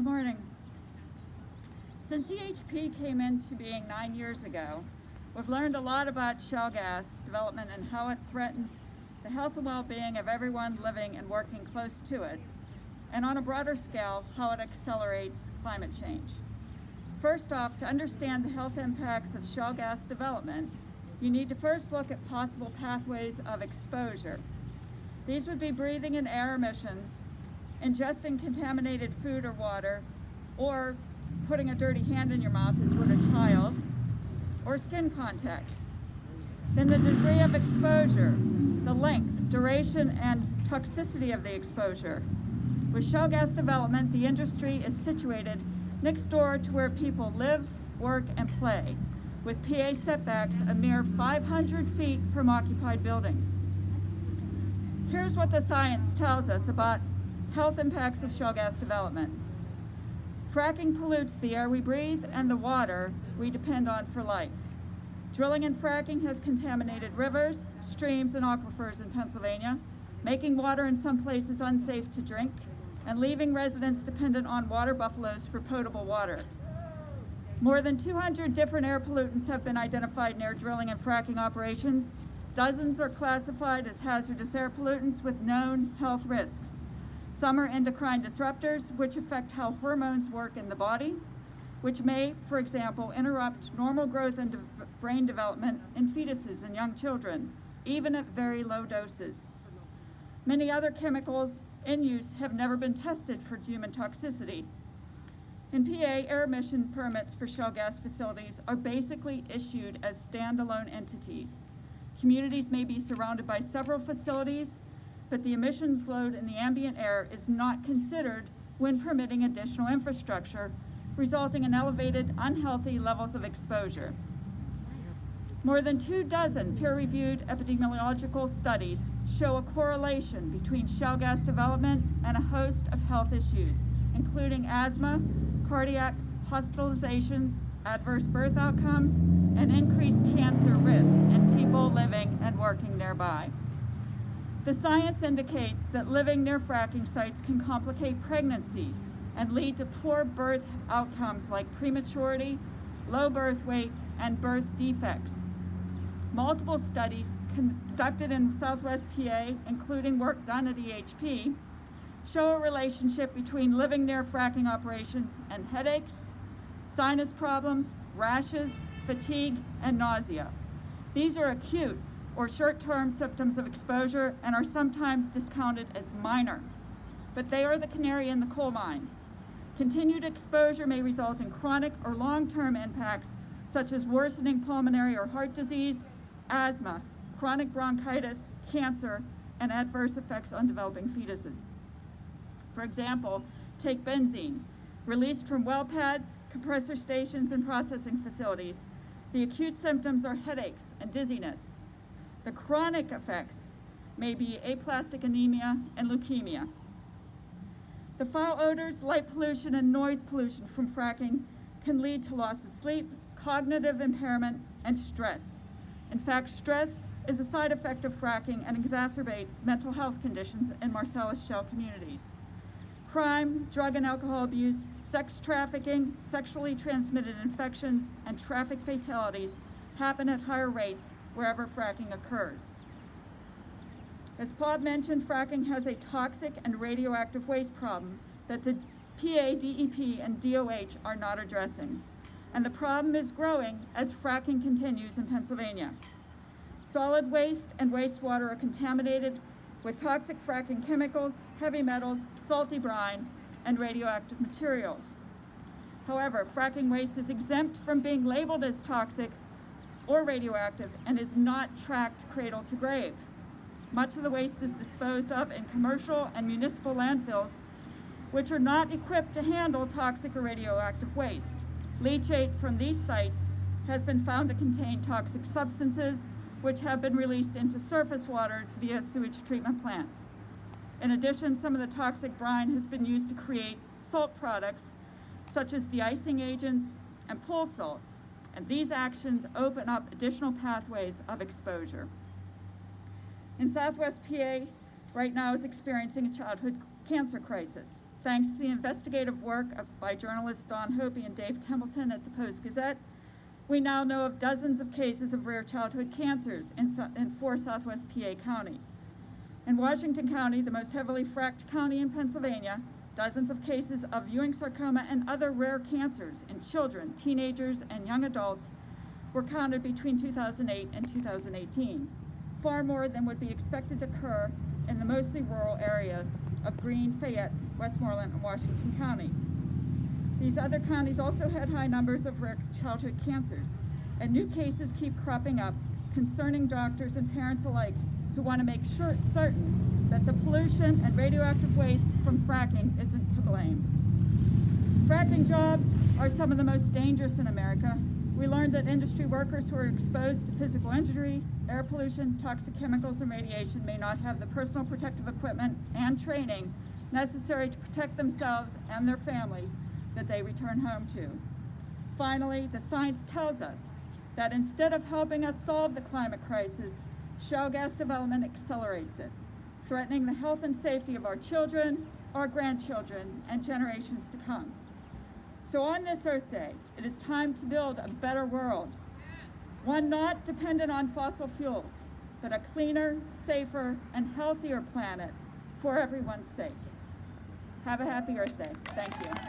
Good morning. Since EHP came into being 9 years ago, we've learned a lot about shale gas development and how it threatens the health and well-being of everyone living and working close to it, and on a broader scale, how it accelerates climate change. First off, to understand the health impacts of shale gas development, you need to first look at possible pathways of exposure. These would be breathing in air emissions, ingesting contaminated food or water, or putting a dirty hand in your mouth as would a child, or skin contact. Then the degree of exposure, the length, duration, and toxicity of the exposure. With shale gas development, the industry is situated next door to where people live, work, and play, with PA setbacks a mere 500 feet from occupied buildings. Here's what the science tells us about health impacts of shale gas development. Fracking pollutes the air we breathe and the water we depend on for life. Drilling and fracking has contaminated rivers, streams, and aquifers in Pennsylvania, making water in some places unsafe to drink, and leaving residents dependent on water buffaloes for potable water. More than 200 different air pollutants have been identified near drilling and fracking operations. Dozens are classified as hazardous air pollutants with known health risks. Some are endocrine disruptors, which affect how hormones work in the body, which may, for example, interrupt normal growth and brain development in fetuses and young children, even at very low doses. Many other chemicals in use have never been tested for human toxicity. In PA, air emission permits for shale gas facilities are basically issued as standalone entities. Communities may be surrounded by several facilities, but the emissions load in the ambient air is not considered when permitting additional infrastructure, resulting in elevated, unhealthy levels of exposure. More than 24 peer-reviewed epidemiological studies show a correlation between shale gas development and a host of health issues, including asthma, cardiac hospitalizations, adverse birth outcomes, and increased cancer risk in people living and working nearby. The science indicates that living near fracking sites can complicate pregnancies and lead to poor birth outcomes like prematurity, low birth weight, and birth defects. Multiple studies conducted in Southwest PA, including work done at EHP, show a relationship between living near fracking operations and headaches, sinus problems, rashes, fatigue, and nausea. These are acute or short-term symptoms of exposure and are sometimes discounted as minor, but they are the canary in the coal mine. Continued exposure may result in chronic or long-term impacts such as worsening pulmonary or heart disease, asthma, chronic bronchitis, cancer, and adverse effects on developing fetuses. For example, take benzene, released from well pads, compressor stations, and processing facilities. The acute symptoms are headaches and dizziness. The chronic effects may be aplastic anemia and leukemia. The foul odors, light pollution, and noise pollution from fracking can lead to loss of sleep, cognitive impairment, and stress. In fact, stress is a side effect of fracking and exacerbates mental health conditions in Marcellus Shale communities. Crime, drug and alcohol abuse, sex trafficking, sexually transmitted infections, and traffic fatalities happen at higher rates wherever fracking occurs. As Bob mentioned, fracking has a toxic and radioactive waste problem that the PA, DEP, and DOH are not addressing. And the problem is growing as fracking continues in Pennsylvania. Solid waste and wastewater are contaminated with toxic fracking chemicals, heavy metals, salty brine, and radioactive materials. However, fracking waste is exempt from being labeled as toxic or radioactive and is not tracked cradle to grave. Much of the waste is disposed of in commercial and municipal landfills, which are not equipped to handle toxic or radioactive waste. Leachate from these sites has been found to contain toxic substances which have been released into surface waters via sewage treatment plants. In addition, some of the toxic brine has been used to create salt products such as de-icing agents and pool salts, and these actions open up additional pathways of exposure. In Southwest PA, right now is experiencing a childhood cancer crisis. thanks to the investigative work by journalists Don Hopi and Dave Templeton at the Post-Gazette, we now know of dozens of cases of rare childhood cancers in 4 Southwest PA counties. In Washington County, the most heavily fracked county in Pennsylvania, dozens of cases of Ewing sarcoma and other rare cancers in children, teenagers, and young adults were counted between 2008 and 2018, far more than would be expected to occur in the mostly rural area of Greene, Fayette, Westmoreland, and Washington counties. These other counties also had high numbers of rare childhood cancers, and new cases keep cropping up concerning doctors and parents alike who want to make certain that the pollution and radioactive waste from fracking isn't to blame. Fracking jobs are some of the most dangerous in America. We learned that industry workers who are exposed to physical injury, air pollution, toxic chemicals, and radiation may not have the personal protective equipment and training necessary to protect themselves and their families that they return home to. Finally, the science tells us that instead of helping us solve the climate crisis, shale gas development accelerates it, threatening the health and safety of our children, our grandchildren, and generations to come. So on this Earth Day, it is time to build a better world, one not dependent on fossil fuels, but a cleaner, safer, and healthier planet for everyone's sake. Have a happy Earth Day. Thank you.